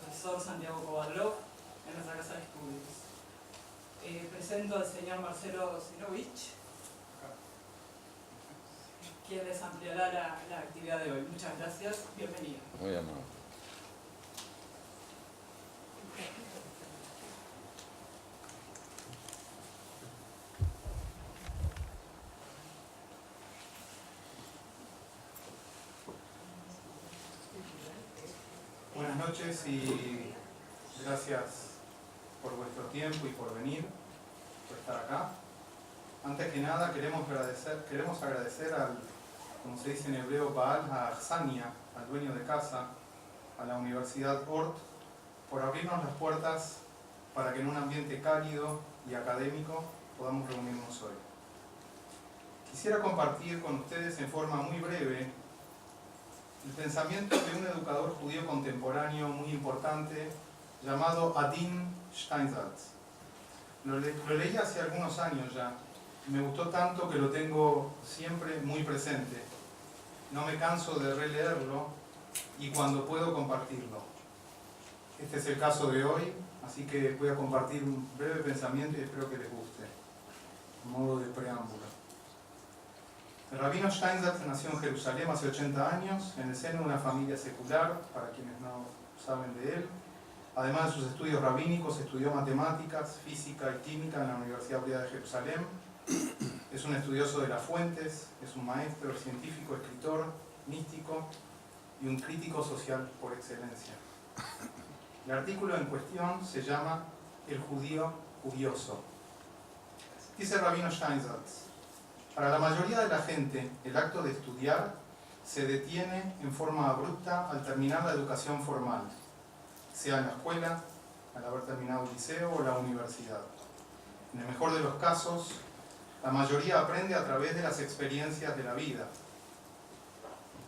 Profesor Santiago Kovadlov en nuestra casa de estudios. Presento al señor Marcelo Zinovich, quien les ampliará la actividad de hoy. Muchas gracias, bienvenido. Muy amable. Buenas noches y gracias por vuestro tiempo y por venir, por estar acá. Antes que nada queremos agradecer al, como se dice en hebreo, Baal HaAchzania, al dueño de casa, a la Universidad Ort, por abrirnos las puertas para que en un ambiente cálido y académico podamos reunirnos hoy. Quisiera compartir con ustedes en forma muy breve el pensamiento de un educador judío contemporáneo muy importante llamado Adin Steinsaltz. Lo leí hace algunos años ya y me gustó tanto que lo tengo siempre muy presente. No me canso de releerlo y cuando puedo compartirlo. Este es el caso de hoy, así que voy a compartir un breve pensamiento y espero que les guste, en modo de preámbulo. El rabino Steinsaltz nació en Jerusalén hace 80 años, en el seno de una familia secular, para quienes no saben de él. Además de sus estudios rabínicos, estudió matemáticas, física y química en la Universidad Hebrea de Jerusalén. Es un estudioso de las fuentes, es un maestro, científico, escritor, místico y un crítico social por excelencia. El artículo en cuestión se llama El judío curioso. Dice el rabino Steinsaltz: para la mayoría de la gente, el acto de estudiar se detiene en forma abrupta al terminar la educación formal, sea en la escuela, al haber terminado el liceo o la universidad. En el mejor de los casos, la mayoría aprende a través de las experiencias de la vida.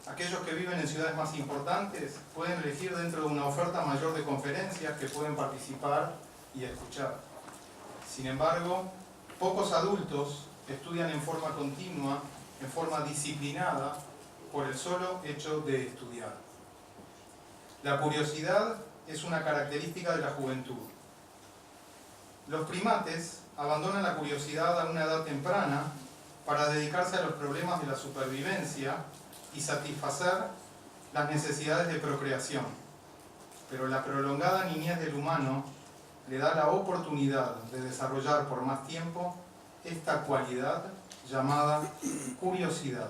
Aquellos que viven en ciudades más importantes pueden elegir dentro de una oferta mayor de conferencias que pueden participar y escuchar. Sin embargo, pocos adultos estudian en forma continua, en forma disciplinada, por el solo hecho de estudiar. La curiosidad es una característica de la juventud. Los primates abandonan la curiosidad a una edad temprana para dedicarse a los problemas de la supervivencia y satisfacer las necesidades de procreación. Pero la prolongada niñez del humano le da la oportunidad de desarrollar por más tiempo esta cualidad llamada curiosidad.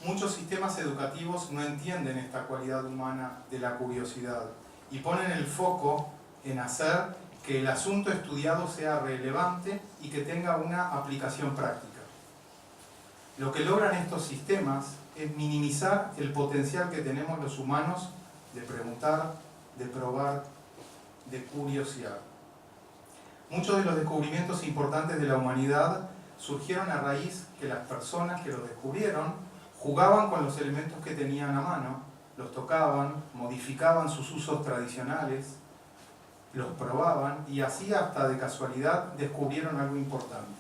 Muchos sistemas educativos no entienden esta cualidad humana de la curiosidad y ponen el foco en hacer que el asunto estudiado sea relevante y que tenga una aplicación práctica. Lo que logran estos sistemas es minimizar el potencial que tenemos los humanos de preguntar, de probar, de curiosear. Muchos de los descubrimientos importantes de la humanidad surgieron a raíz que las personas que los descubrieron jugaban con los elementos que tenían a mano, los tocaban, modificaban sus usos tradicionales, los probaban y así hasta de casualidad descubrieron algo importante.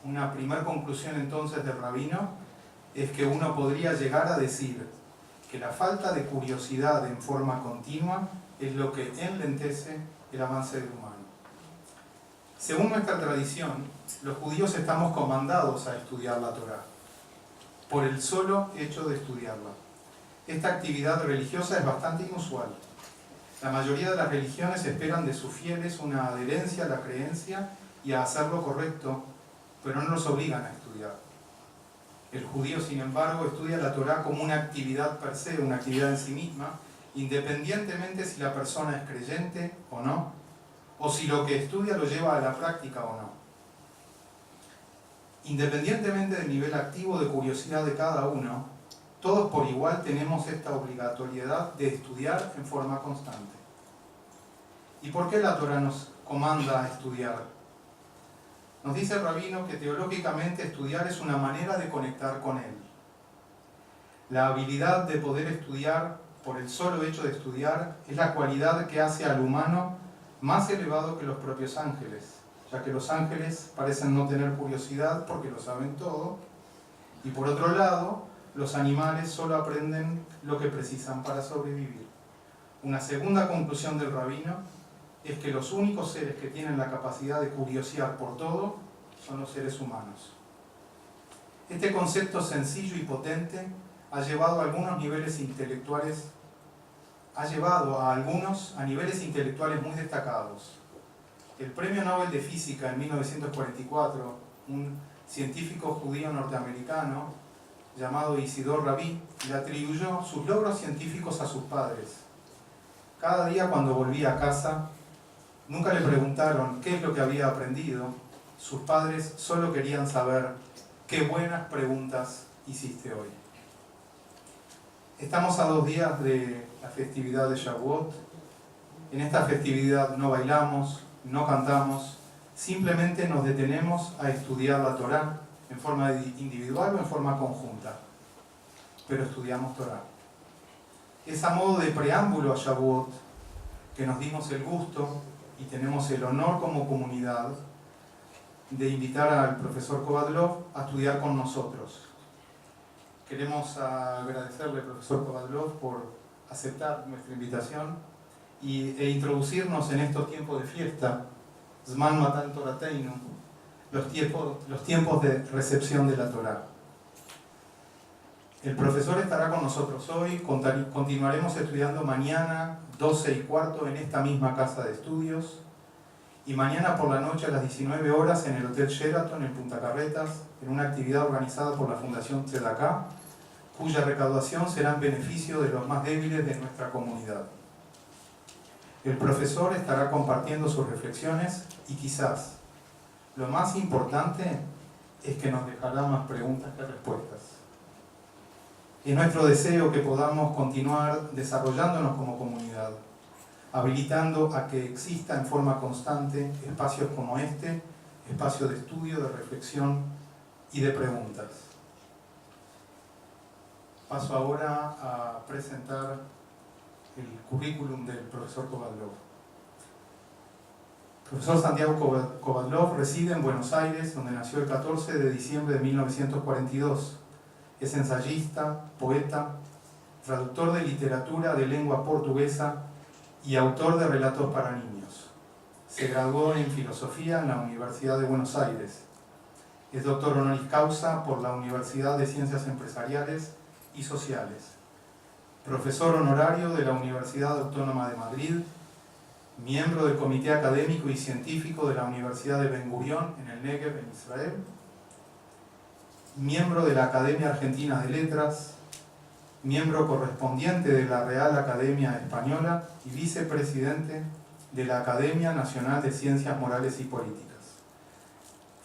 Una primera conclusión entonces del rabino es que uno podría llegar a decir que la falta de curiosidad en forma continua es lo que enlentece el avance del humano. Según nuestra tradición, los judíos estamos comandados a estudiar la Torá, por el solo hecho de estudiarla. Esta actividad religiosa es bastante inusual. La mayoría de las religiones esperan de sus fieles una adherencia a la creencia y a hacer lo correcto, pero no los obligan a estudiar. El judío, sin embargo, estudia la Torá como una actividad per se, una actividad en sí misma, independientemente si la persona es creyente o no, o si lo que estudia lo lleva a la práctica o no. Independientemente del nivel activo de curiosidad de cada uno, todos por igual tenemos esta obligatoriedad de estudiar en forma constante. ¿Y por qué la Torá nos comanda a estudiar? Nos dice el rabino que teológicamente estudiar es una manera de conectar con él. La habilidad de poder estudiar por el solo hecho de estudiar es la cualidad que hace al humano más elevado que los propios ángeles, ya que los ángeles parecen no tener curiosidad porque lo saben todo, y por otro lado, los animales solo aprenden lo que precisan para sobrevivir. Una segunda conclusión del rabino es que los únicos seres que tienen la capacidad de curiosear por todo son los seres humanos. Este concepto sencillo y potente ha llevado a algunos a niveles intelectuales muy destacados. El Premio Nobel de Física en 1944, un científico judío norteamericano llamado Isidor Rabin, le atribuyó sus logros científicos a sus padres. Cada día cuando volvía a casa, nunca le preguntaron qué es lo que había aprendido. Sus padres solo querían saber qué buenas preguntas hiciste hoy. Estamos a 2 días de la festividad de Shavuot. En esta festividad no bailamos, no cantamos, simplemente nos detenemos a estudiar la Torá en forma individual o en forma conjunta. Pero estudiamos Torá. Es a modo de preámbulo a Shavuot que nos dimos el gusto y tenemos el honor como comunidad de invitar al profesor Kovadlov a estudiar con nosotros. Queremos agradecerle al profesor Kovadlov por aceptar nuestra invitación e introducirnos en estos tiempos de fiesta, Zman Matan Torateinu, los tiempos de recepción de la Torá. El profesor estará con nosotros hoy, continuaremos estudiando mañana 12:15 en esta misma casa de estudios y mañana por la noche a las 19 horas en el Hotel Sheraton en Punta Carretas, en una actividad organizada por la Fundación Tzedakah, cuya recaudación será en beneficio de los más débiles de nuestra comunidad. El profesor estará compartiendo sus reflexiones y quizás lo más importante es que nos dejará más preguntas que respuestas. Es nuestro deseo que podamos continuar desarrollándonos como comunidad, habilitando a que exista en forma constante espacios como este, espacio de estudio, de reflexión y de preguntas. Paso ahora a presentar el currículum del profesor Kovadlov. El profesor Santiago Kovadlov reside en Buenos Aires, donde nació el 14 de diciembre de 1942. Es ensayista, poeta, traductor de literatura de lengua portuguesa y autor de relatos para niños. Se graduó en filosofía en la Universidad de Buenos Aires. Es doctor honoris causa por la Universidad de Ciencias Empresariales y Sociales. Profesor honorario de la Universidad Autónoma de Madrid, miembro del Comité Académico y Científico de la Universidad de Ben Gurión en el Negev, en Israel, miembro de la Academia Argentina de Letras, miembro correspondiente de la Real Academia Española y vicepresidente de la Academia Nacional de Ciencias Morales y Políticas.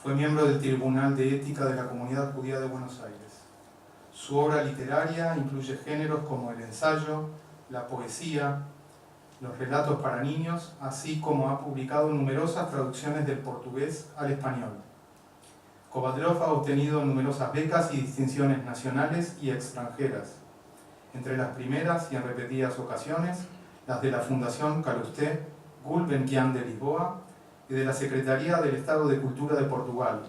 Fue miembro del Tribunal de Ética de la Comunidad Judía de Buenos Aires. Su obra literaria incluye géneros como el ensayo, la poesía, los relatos para niños, así como ha publicado numerosas traducciones del portugués al español. Kovadlov ha obtenido numerosas becas y distinciones nacionales y extranjeras, entre las primeras y en repetidas ocasiones, las de la Fundación Calouste Gulbenkian de Lisboa y de la Secretaría del Estado de Cultura de Portugal.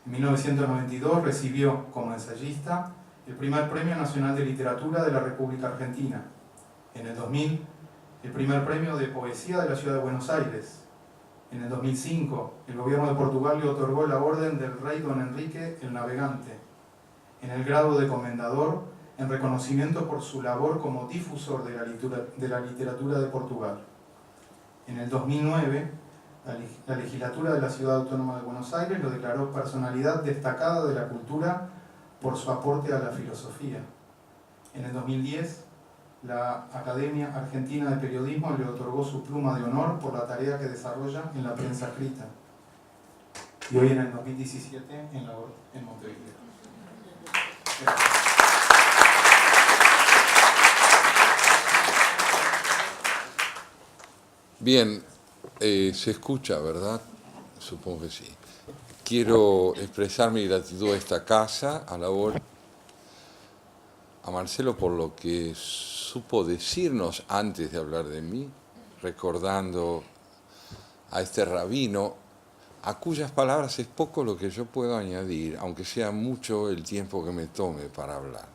En 1992 recibió, como ensayista, el primer Premio Nacional de Literatura de la República Argentina. En el 2000, el primer Premio de Poesía de la Ciudad de Buenos Aires. En el 2005, el gobierno de Portugal le otorgó la Orden del Rey Don Enrique el Navegante, en el grado de comendador, en reconocimiento por su labor como difusor de la literatura de Portugal. En el 2009, la legislatura de la Ciudad Autónoma de Buenos Aires lo declaró personalidad destacada de la cultura por su aporte a la filosofía. En el 2010, la Academia Argentina de Periodismo le otorgó su pluma de honor por la tarea que desarrolla en la prensa escrita. Y hoy en el 2017 en Montevideo. Bien, se escucha, ¿verdad? Supongo que sí. Quiero expresar mi gratitud a esta casa, a Marcelo por lo que supo decirnos antes de hablar de mí, recordando a este rabino, a cuyas palabras es poco lo que yo puedo añadir, aunque sea mucho el tiempo que me tome para hablar.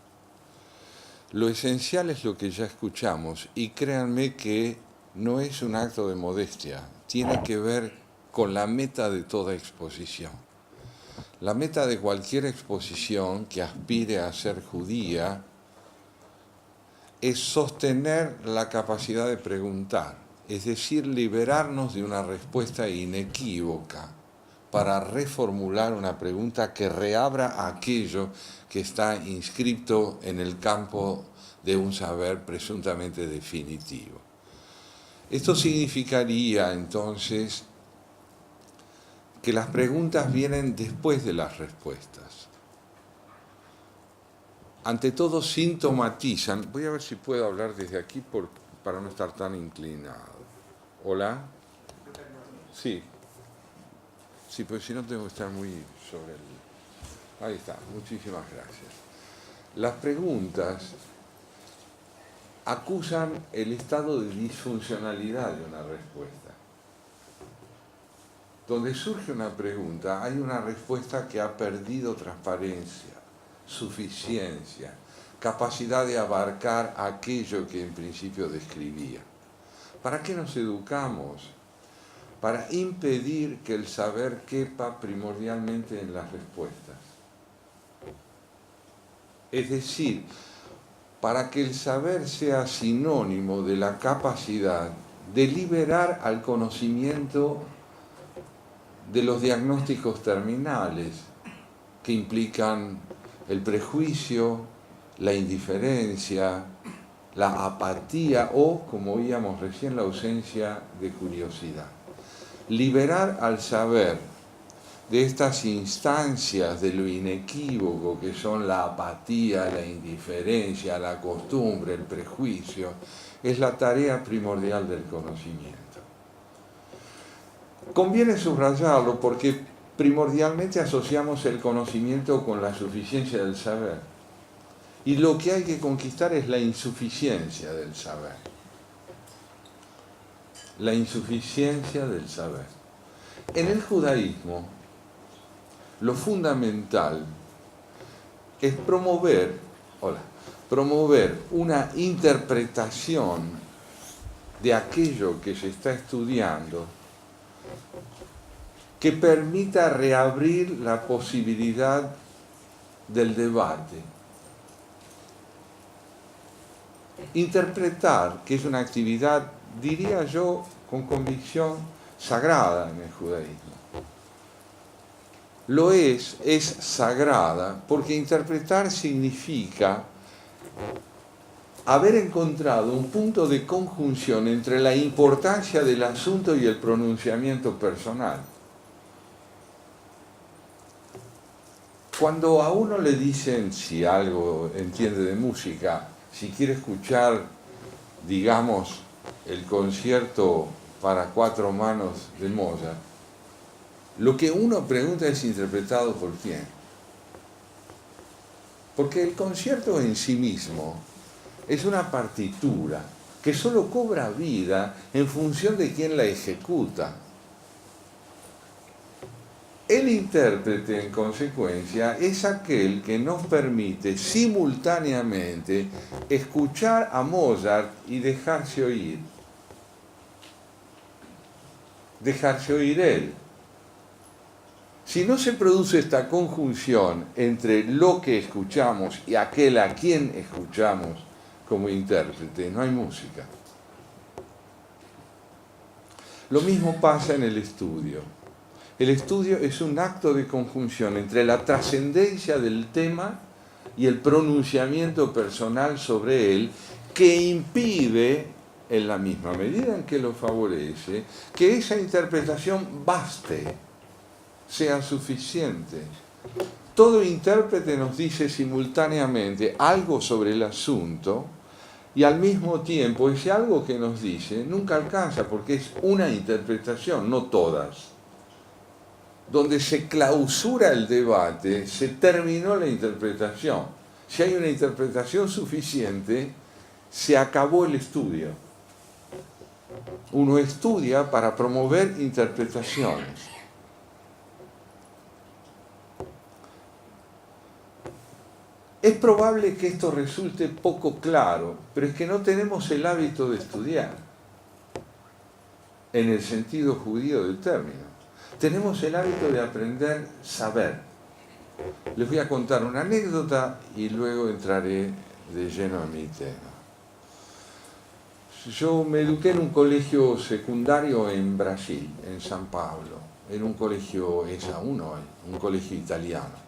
Lo esencial es lo que ya escuchamos, y créanme que no es un acto de modestia, tiene que ver con la meta de toda exposición. La meta de cualquier exposición que aspire a ser judía es sostener la capacidad de preguntar, es decir, liberarnos de una respuesta inequívoca para reformular una pregunta que reabra aquello que está inscrito en el campo de un saber presuntamente definitivo. Esto significaría entonces que las preguntas vienen después de las respuestas. Ante todo sintomatizan, voy a ver si puedo hablar desde aquí para no estar tan inclinado. ¿Hola? Sí. Sí, pues si no tengo que estar muy sobre el... Ahí está, muchísimas gracias. Las preguntas acusan el estado de disfuncionalidad de una respuesta. Donde surge una pregunta, hay una respuesta que ha perdido transparencia, suficiencia, capacidad de abarcar aquello que en principio describía. ¿Para qué nos educamos? Para impedir que el saber quepa primordialmente en las respuestas. Es decir, para que el saber sea sinónimo de la capacidad de liberar al conocimiento de los diagnósticos terminales, que implican el prejuicio, la indiferencia, la apatía o, como oíamos recién, la ausencia de curiosidad. Liberar al saber de estas instancias de lo inequívoco que son la apatía, la indiferencia, la costumbre, el prejuicio, es la tarea primordial del conocimiento. Conviene subrayarlo porque primordialmente asociamos el conocimiento con la suficiencia del saber. Y lo que hay que conquistar es la insuficiencia del saber. La insuficiencia del saber. En el judaísmo, lo fundamental es promover una interpretación de aquello que se está estudiando que permita reabrir la posibilidad del debate. Interpretar, que es una actividad, diría yo, con convicción sagrada en el judaísmo. Lo es sagrada, porque interpretar significa haber encontrado un punto de conjunción entre la importancia del asunto y el pronunciamiento personal. Cuando a uno le dicen, si algo entiende de música, si quiere escuchar, digamos, el concierto para 4 manos de Mozart, lo que uno pregunta es interpretado por quién. Porque el concierto en sí mismo es una partitura que solo cobra vida en función de quién la ejecuta. El intérprete, en consecuencia, es aquel que nos permite simultáneamente escuchar a Mozart y dejarse oír. Dejarse oír él. Si no se produce esta conjunción entre lo que escuchamos y aquel a quien escuchamos como intérprete, no hay música. Lo mismo pasa en el estudio. El estudio es un acto de conjunción entre la trascendencia del tema y el pronunciamiento personal sobre él, que impide, en la misma medida en que lo favorece, que esa interpretación baste, sea suficiente. Todo intérprete nos dice simultáneamente algo sobre el asunto y al mismo tiempo ese algo que nos dice nunca alcanza porque es una interpretación, no todas. Donde se clausura el debate, se terminó la interpretación. Si hay una interpretación suficiente, se acabó el estudio. Uno estudia para promover interpretaciones. Es probable que esto resulte poco claro, pero es que no tenemos el hábito de estudiar, en el sentido judío del término. Tenemos el hábito de aprender saber. Les voy a contar una anécdota y luego entraré de lleno en mi tema. Yo me eduqué en un colegio secundario en Brasil, en San Pablo, en un colegio, es aún hoy, un colegio italiano.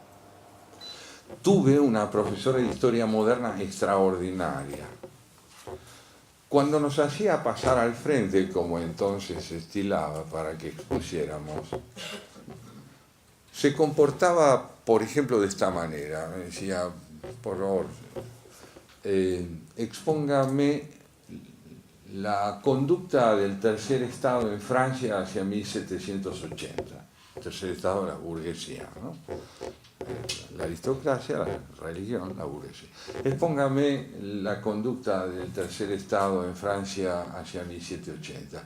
Tuve una profesora de historia moderna extraordinaria. Cuando nos hacía pasar al frente, como entonces se estilaba para que expusiéramos, se comportaba, por ejemplo, de esta manera. Me decía, por favor, expóngame la conducta del tercer estado en Francia hacia 1780. Tercer estado de la burguesía, ¿no? La aristocracia, la religión, la burguesía. Expóngame la conducta del tercer estado en Francia hacia 1780.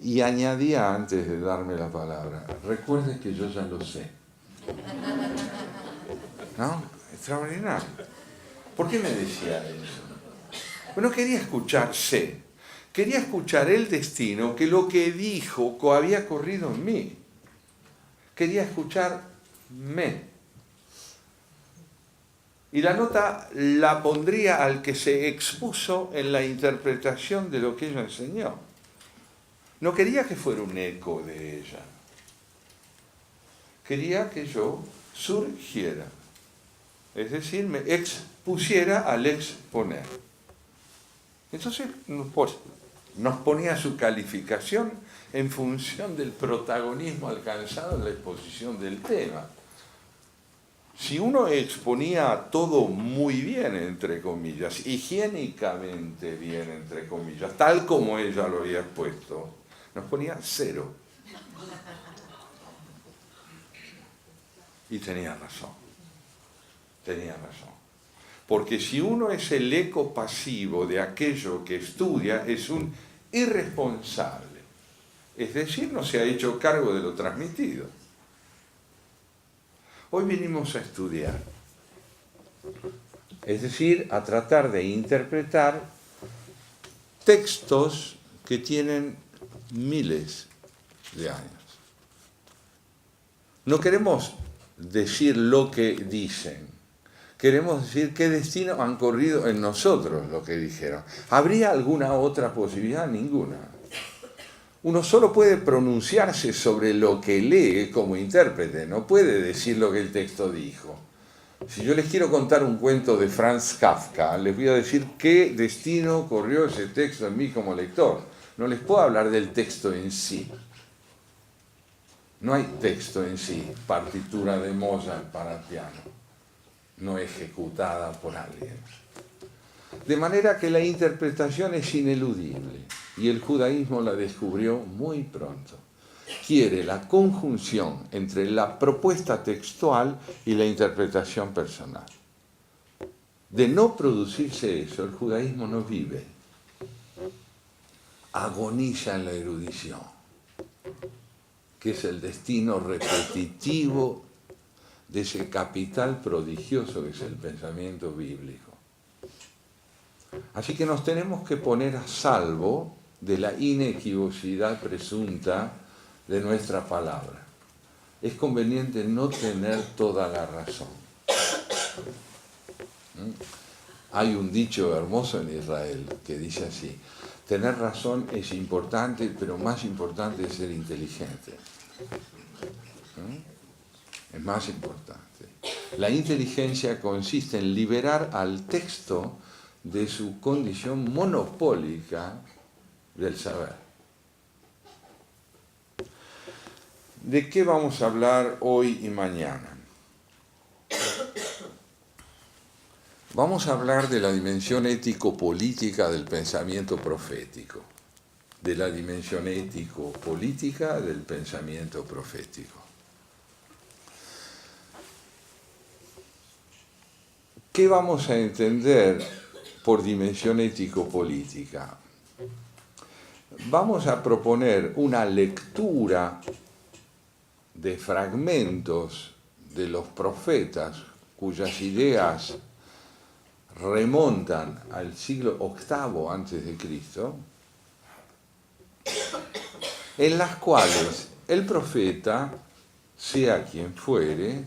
Y añadía antes de darme la palabra, recuerde que yo ya lo sé. ¿No? Extraordinario. ¿Por qué me decía eso? Bueno, quería escuchar sé. Quería escuchar el destino que lo que dijo había corrido en mí. Quería escuchar me. Y la nota la pondría al que se expuso en la interpretación de lo que ella enseñó. No quería que fuera un eco de ella. Quería que yo surgiera. Es decir, me expusiera al exponer. Entonces nos ponía su calificación en función del protagonismo alcanzado en la exposición del tema. Si uno exponía todo muy bien, entre comillas, higiénicamente bien, entre comillas, tal como ella lo había expuesto, nos ponía 0. Y tenía razón. Porque si uno es el eco pasivo de aquello que estudia, es un irresponsable. Es decir, no se ha hecho cargo de lo transmitido. Hoy venimos a estudiar, es decir, a tratar de interpretar textos que tienen miles de años. No queremos decir lo que dicen, queremos decir qué destino han corrido en nosotros lo que dijeron. ¿Habría alguna otra posibilidad? Ninguna. Uno solo puede pronunciarse sobre lo que lee como intérprete, no puede decir lo que el texto dijo. Si yo les quiero contar un cuento de Franz Kafka, les voy a decir qué destino corrió ese texto en mí como lector. No les puedo hablar del texto en sí. No hay texto en sí, partitura de Mozart para piano, no ejecutada por alguien. De manera que la interpretación es ineludible y el judaísmo la descubrió muy pronto. Quiere la conjunción entre la propuesta textual y la interpretación personal. De no producirse eso, el judaísmo no vive. Agoniza en la erudición, que es el destino repetitivo de ese capital prodigioso que es el pensamiento bíblico. Así que nos tenemos que poner a salvo de la inequivocidad presunta de nuestra palabra. Es conveniente no tener toda la razón. Hay un dicho hermoso en Israel que dice así: tener razón es importante, pero más importante es ser inteligente. Es más importante. La inteligencia consiste en liberar al texto de su condición monopólica del saber. ¿De qué vamos a hablar hoy y mañana? Vamos a hablar de la dimensión ético-política del pensamiento profético. De la dimensión ético-política del pensamiento profético. ¿Qué vamos a entender por dimensión ético-política? vamos a proponer una lectura de fragmentos de los profetas cuyas ideas remontan al siglo VIII antes de Cristo, en las cuales el profeta, sea quien fuere,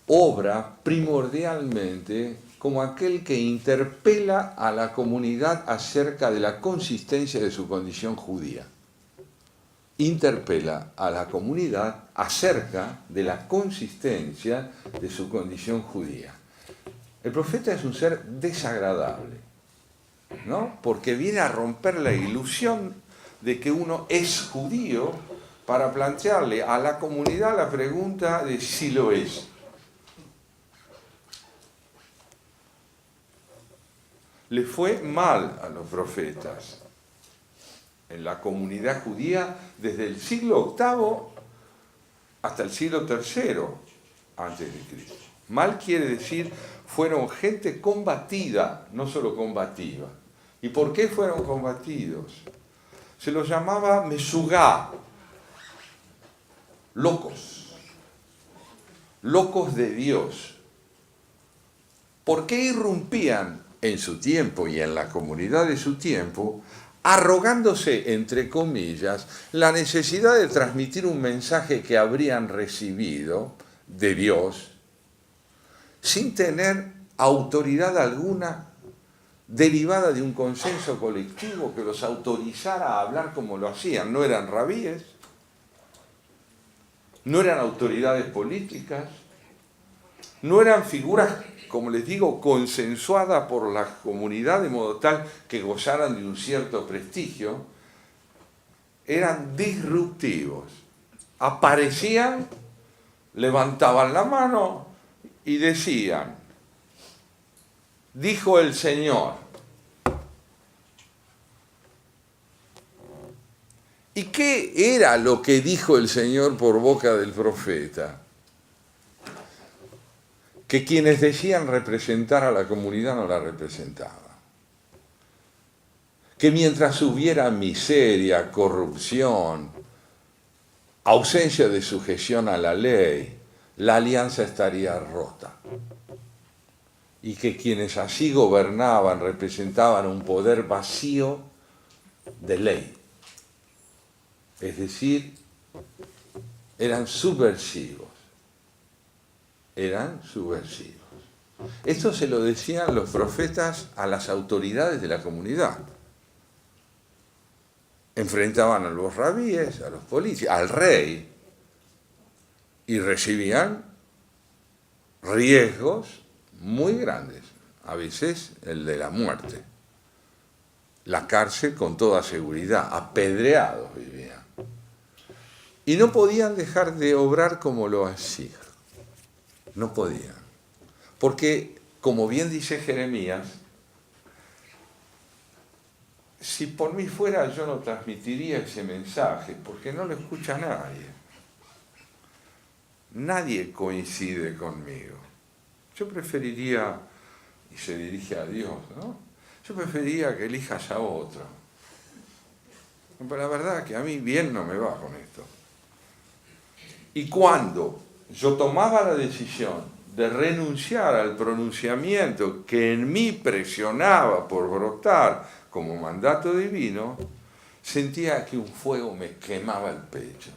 obra primordialmente como aquel que interpela a la comunidad acerca de la consistencia de su condición judía. Interpela a la comunidad acerca de la consistencia de su condición judía. El profeta es un ser desagradable, ¿no? Porque viene a romper la ilusión de que uno es judío para plantearle a la comunidad la pregunta de si lo es. Le fue mal a los profetas en la comunidad judía desde el siglo VIII hasta el siglo III antes de Cristo. Mal quiere decir, fueron gente combatida, no solo combativa. ¿Y por qué fueron combatidos? Se los llamaba mesugá, locos de Dios. ¿Por qué irrumpían en su tiempo y en la comunidad de su tiempo, arrogándose, entre comillas, la necesidad de transmitir un mensaje que habrían recibido de Dios, sin tener autoridad alguna derivada de un consenso colectivo que los autorizara a hablar como lo hacían? No eran rabíes, no eran autoridades políticas, no eran figuras, como les digo, consensuadas por la comunidad de modo tal que gozaran de un cierto prestigio. Eran disruptivos. Aparecían, levantaban la mano y decían: dijo el Señor. ¿Y qué era lo que dijo el Señor por boca del profeta? Que quienes decían representar a la comunidad no la representaban. Que mientras hubiera miseria, corrupción, ausencia de sujeción a la ley, la alianza estaría rota. Y que quienes así gobernaban representaban un poder vacío de ley. Es decir, eran subversivos. Eran subversivos. Esto se lo decían los profetas a las autoridades de la comunidad. Enfrentaban a los rabíes, a los policías, al rey, y recibían riesgos muy grandes, a veces el de la muerte. La cárcel con toda seguridad, apedreados vivían. Y no podían dejar de obrar como lo hacían. No podían. Porque, como bien dice Jeremías, si por mí fuera yo no transmitiría ese mensaje, porque no lo escucha nadie. Nadie coincide conmigo. Yo preferiría, y se dirige a Dios, ¿no? Yo preferiría que elijas a otro. Pero la verdad que a mí bien no me va con esto. Y cuando yo tomaba la decisión de renunciar al pronunciamiento que en mí presionaba por brotar como mandato divino, sentía que un fuego me quemaba el pecho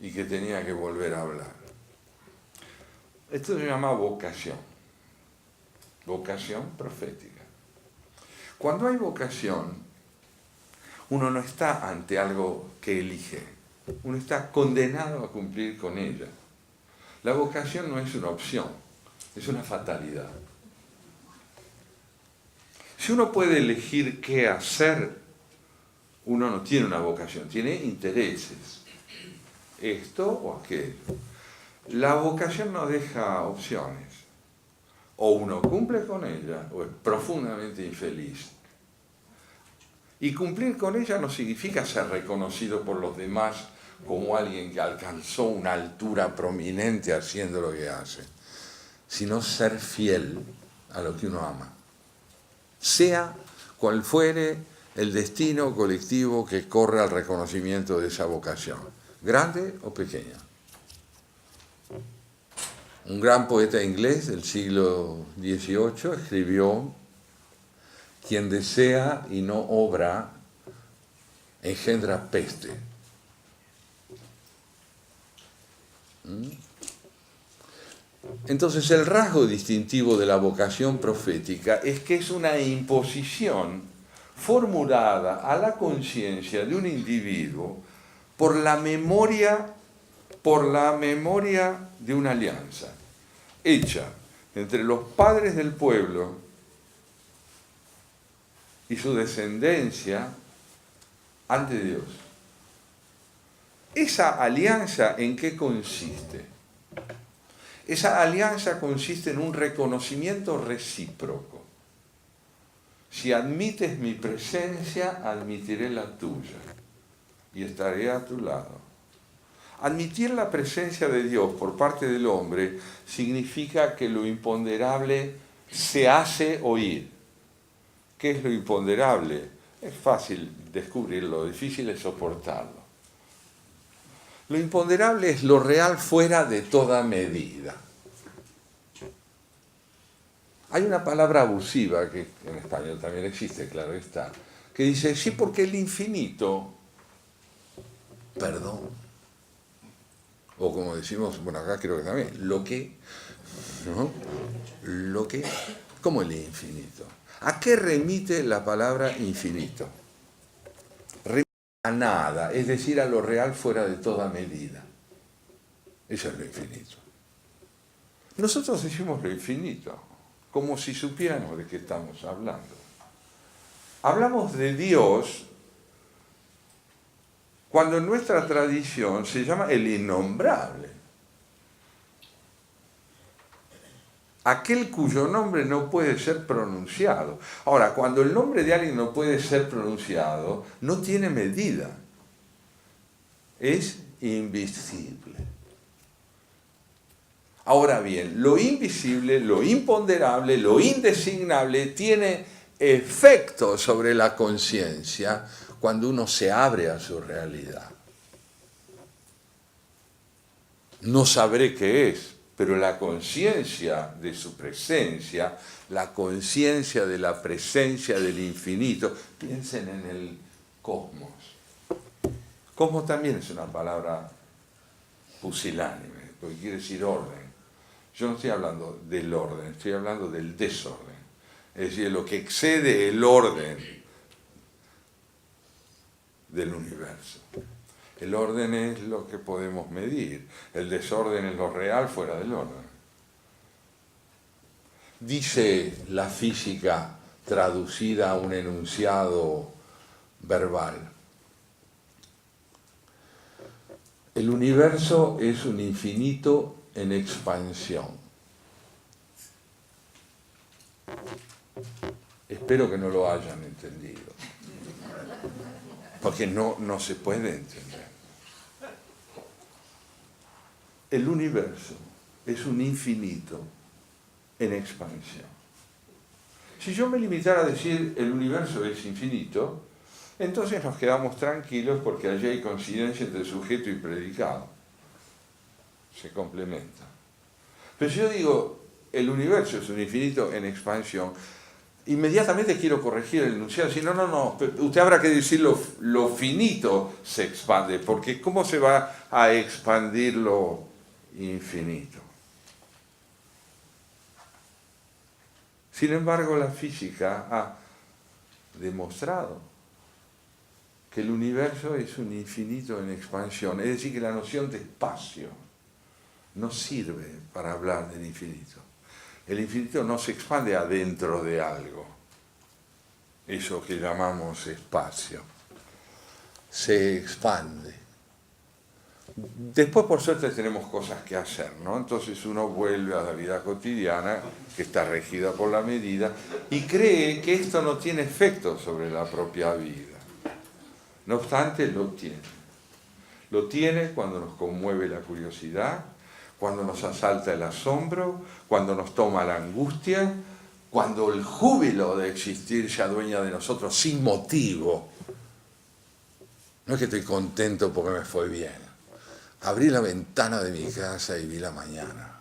y que tenía que volver a hablar. Esto se llama vocación profética. Cuando hay vocación, uno no está ante algo que elige, uno está condenado a cumplir con ella. La vocación no es una opción, es una fatalidad. Si uno puede elegir qué hacer, uno no tiene una vocación, tiene intereses, esto o aquello. La vocación no deja opciones, o uno cumple con ella o es profundamente infeliz. Y cumplir con ella no significa ser reconocido por los demás como alguien que alcanzó una altura prominente haciendo lo que hace, sino ser fiel a lo que uno ama, sea cual fuere el destino colectivo que corre al reconocimiento de esa vocación, grande o pequeña. Un gran poeta inglés del siglo XVIII escribió: quien desea y no obra, engendra peste. Entonces el rasgo distintivo de la vocación profética es que es una imposición formulada a la conciencia de un individuo por la memoria de una alianza hecha entre los padres del pueblo y su descendencia ante Dios. ¿Esa alianza en qué consiste? Esa alianza consiste en un reconocimiento recíproco. Si admites mi presencia, admitiré la tuya y estaré a tu lado. Admitir la presencia de Dios por parte del hombre significa que lo imponderable se hace oír. ¿Qué es lo imponderable? Es fácil descubrirlo, difícil es soportarlo. Lo imponderable es lo real fuera de toda medida. Hay una palabra abusiva, que en español también existe, claro está, que dice, sí, porque el infinito, perdón, o como decimos, bueno, acá creo que también, lo que, ¿no? Lo que, ¿cómo el infinito? ¿A qué remite la palabra infinito? Remite a nada, es decir, a lo real fuera de toda medida. Eso es lo infinito. Nosotros decimos lo infinito, como si supiéramos de qué estamos hablando. Hablamos de Dios cuando en nuestra tradición se llama el innombrable. Aquel cuyo nombre no puede ser pronunciado. Ahora, cuando el nombre de alguien no puede ser pronunciado, no tiene medida. Es invisible. Ahora bien, lo invisible, lo imponderable, lo indesignable tiene efecto sobre la conciencia cuando uno se abre a su realidad. No sabré qué es, pero la conciencia de su presencia, la conciencia de la presencia del infinito, piensen en el cosmos. Cosmos también es una palabra pusilánime, porque quiere decir orden. Yo no estoy hablando del orden, estoy hablando del desorden. Es decir, lo que excede el orden del universo. El orden es lo que podemos medir, el desorden es lo real fuera del orden. Dice la física traducida a un enunciado verbal: el universo es un infinito en expansión. Espero que no lo hayan entendido, porque no se puede entender. El universo es un infinito en expansión. Si yo me limitara a decir el universo es infinito, entonces nos quedamos tranquilos porque allí hay coincidencia entre sujeto y predicado. Se complementa. Pero si yo digo el universo es un infinito en expansión, inmediatamente quiero corregir el enunciado. Si no, usted habrá que decir lo finito se expande, porque ¿cómo se va a expandir lo infinito? Sin embargo, la física ha demostrado que el universo es un infinito en expansión, es decir, que la noción de espacio no sirve para hablar del infinito. El infinito no se expande adentro de algo, eso que llamamos espacio, se expande. Después, por suerte, tenemos cosas que hacer, ¿no? Entonces uno vuelve a la vida cotidiana, que está regida por la medida, y cree que esto no tiene efecto sobre la propia vida. No obstante, lo tiene. Lo tiene cuando nos conmueve la curiosidad, cuando nos asalta el asombro, cuando nos toma la angustia, cuando el júbilo de existir se adueña de nosotros sin motivo. No es que estoy contento porque me fue bien. Abrí la ventana de mi casa y vi la mañana.